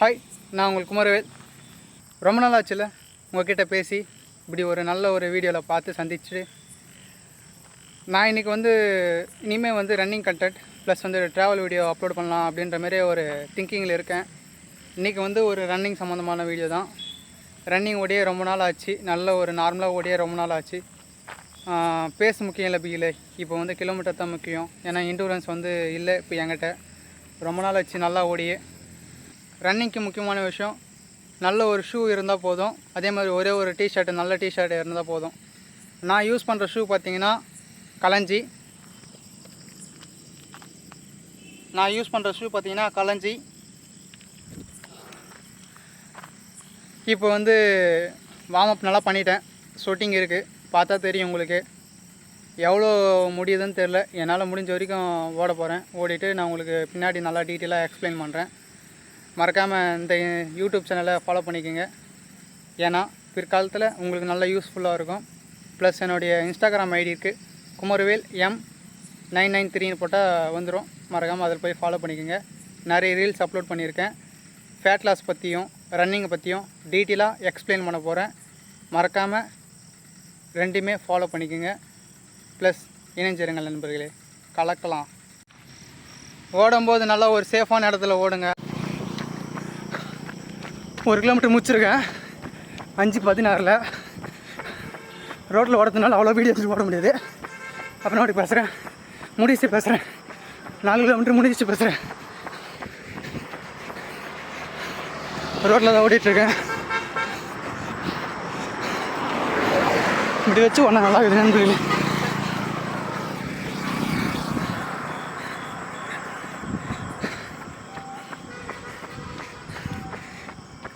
Hi, நான் உங்களுக்கு குமரவேல். ரொம்ப நாள் ஆச்சுல்ல உங்கள்கிட்ட பேசி இப்படி ஒரு நல்ல ஒரு வீடியோவில் பார்த்து சந்திச்சு. நான் இன்றைக்கி இனிமேல் running content plus travel video upload பண்ணலாம் அப்படின்ற மாதிரி ஒரு திங்கிங்கில் இருக்கேன். இன்றைக்கி ஒரு ரன்னிங் சம்மந்தமான வீடியோ தான். ரன்னிங் ஓடியே ரொம்ப நாள் ஆச்சு, நல்ல ஒரு நார்மலாக ஓடியே ரொம்ப நாள் ஆச்சு. பேஸ் முக்கியம் இல்லை பிகிலே, இப்போ கிலோமீட்டர் தான் முக்கியம். ஏன்னா இன்டூரன்ஸ் இல்லை இப்போ என்கிட்ட. ரொம்ப நாள் ஆச்சு நல்லா ஓடியே. ரன்னிங்க்கு முக்கியமான விஷயம் நல்ல ஒரு ஷூ இருந்தால் போதும். அதே மாதிரி ஒரே ஒரு டிஷர்ட்டு, நல்ல டிஷர்ட் இருந்தால் போதும். நான் யூஸ் பண்ணுற ஷூ பார்த்திங்கன்னா கலஞ்சி. இப்போ வார்ம் அப் நல்லா பண்ணிட்டேன். ஸ்வெட்டிங் இருக்குது, பார்த்தா தெரியும் உங்களுக்கு. எவ்வளோ முடியுதுன்னு தெரில. என்னால் முடிஞ்ச வரைக்கும் ஓட போகிறேன். ஓடிட்டு நான் உங்களுக்கு பின்னாடி நல்லா டீட்டெயிலாக எக்ஸ்பிளைன் பண்ணுறேன். மறக்காமல் இந்த யூடியூப் சேனலை ஃபாலோ பண்ணிக்கோங்க. ஏன்னா பிற்காலத்தில் உங்களுக்கு நல்லா யூஸ்ஃபுல்லாக இருக்கும். ப்ளஸ் என்னுடைய இன்ஸ்டாகிராம் ஐடி இருக்குது, குமரவேல் M993 போட்டால் வந்துடும். மறக்காமல் அதில் போய் ஃபாலோ பண்ணிக்கோங்க. நிறைய ரீல்ஸ் அப்லோட் பண்ணியிருக்கேன். ஃபேட் லாஸ் பற்றியும் ரன்னிங்கை பற்றியும் டீட்டெயிலாக எக்ஸ்பிளைன் பண்ண போகிறேன். மறக்காமல் ரெண்டுமே ஃபாலோ பண்ணிக்கோங்க. ப்ளஸ் இணைஞ்சிருங்கள் நண்பர்களே, கலக்கலாம். ஓடும்போது நல்லா ஒரு சேஃபான இடத்துல ஓடுங்க. 1 கிலோமீட்டர் முடிச்சிருக்கேன் 5:16. ரோட்டில் ஓடுறதுனால அவ்வளோ வீடியோ எடுத்துகிட்டு ஓட முடியாது. அப்புறம் அப்படி பேசுகிறேன், முடிச்சு பேசுகிறேன். 4 கிலோமீட்டர் முடிச்சு பேசுகிறேன். ரோட்டில் தான் ஓடிட்டுருக்கேன். இப்படி வச்சு ஒன்றா நல்லா இருக்குது நண்பர்களே.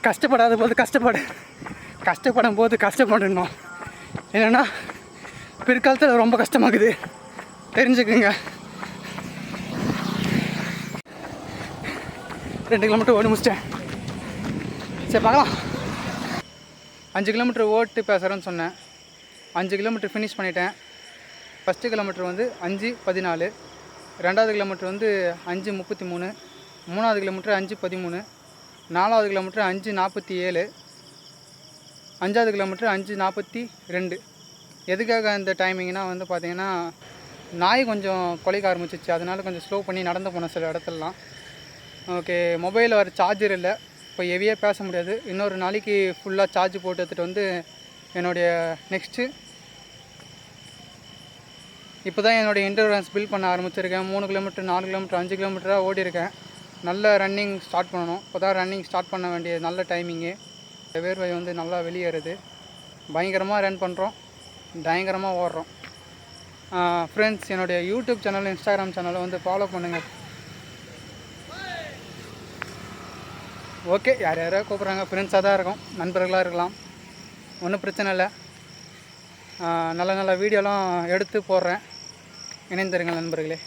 கஷ்டப்படும் போது கஷ்டப்படணும். என்னென்னா பிற்காலத்தில் ரொம்ப கஷ்டமாகுது, தெரிஞ்சுக்குங்க. 2 கிலோமீட்டர் ஓடி முடிச்சிட்டேன். சரி பார்க்கலாம். 5 கிலோமீட்டர் ஓட்டு பேசுகிறேன்னு சொன்னேன். 5 கிலோமீட்டர் ஃபினிஷ் பண்ணிட்டேன். ஃபஸ்ட்டு கிலோமீட்டர் 5:14, 2வது கிலோமீட்டர் 5:33, 3வது கிலோமீட்டர் 5:13, 4வது கிலோமீட்டர் 5:47, 5வது கிலோமீட்டர் 5:42. எதுக்காக இந்த டைமிங்னா பார்த்திங்கன்னா நாய் கொஞ்சம் கொலைக்க ஆரம்பிச்சிச்சு. அதனால் கொஞ்சம் ஸ்லோ பண்ணி நடந்து போனேன் சில இடத்துலலாம். ஓகே, மொபைலில் வர சார்ஜர் இல்லை, இப்போ ஹெவியாக பேச முடியாது. இன்னொரு நாளைக்கு ஃபுல்லாக சார்ஜ் போட்டு எடுத்துகிட்டு என்னுடைய நெக்ஸ்ட்டு இப்போ தான் என்னுடைய என்டூரன்ஸ் பில்ட் பண்ண ஆரம்பிச்சிருக்கேன். 3 கிலோமீட்டர், 4 கிலோமீட்டர், 5 கிலோமீட்டராக ஓடிருக்கேன். நல்ல ரன்னிங் ஸ்டார்ட் பண்ணணும். இப்போ தான் ரன்னிங் ஸ்டார்ட் பண்ண வேண்டிய நல்ல டைமிங்கு. வேர்வை நல்லா வெளியேறுது. பயங்கரமாக ரன் பண்ணுறோம், பயங்கரமாக ஓடுறோம். ஃப்ரெண்ட்ஸ், என்னுடைய யூடியூப் சேனல், இன்ஸ்டாகிராம் சேனலை ஃபாலோ பண்ணுங்கள். ஓகே, யார் யாரோ கூப்பிட்றாங்க, ஃப்ரெண்ட்ஸாக தான் இருக்கும், நண்பர்களாக இருக்கலாம், ஒன்றும் பிரச்சனை இல்லை. நல்ல நல்ல வீடியோலாம் எடுத்து போடுறேன். இணைந்திருங்கள் நண்பர்களே.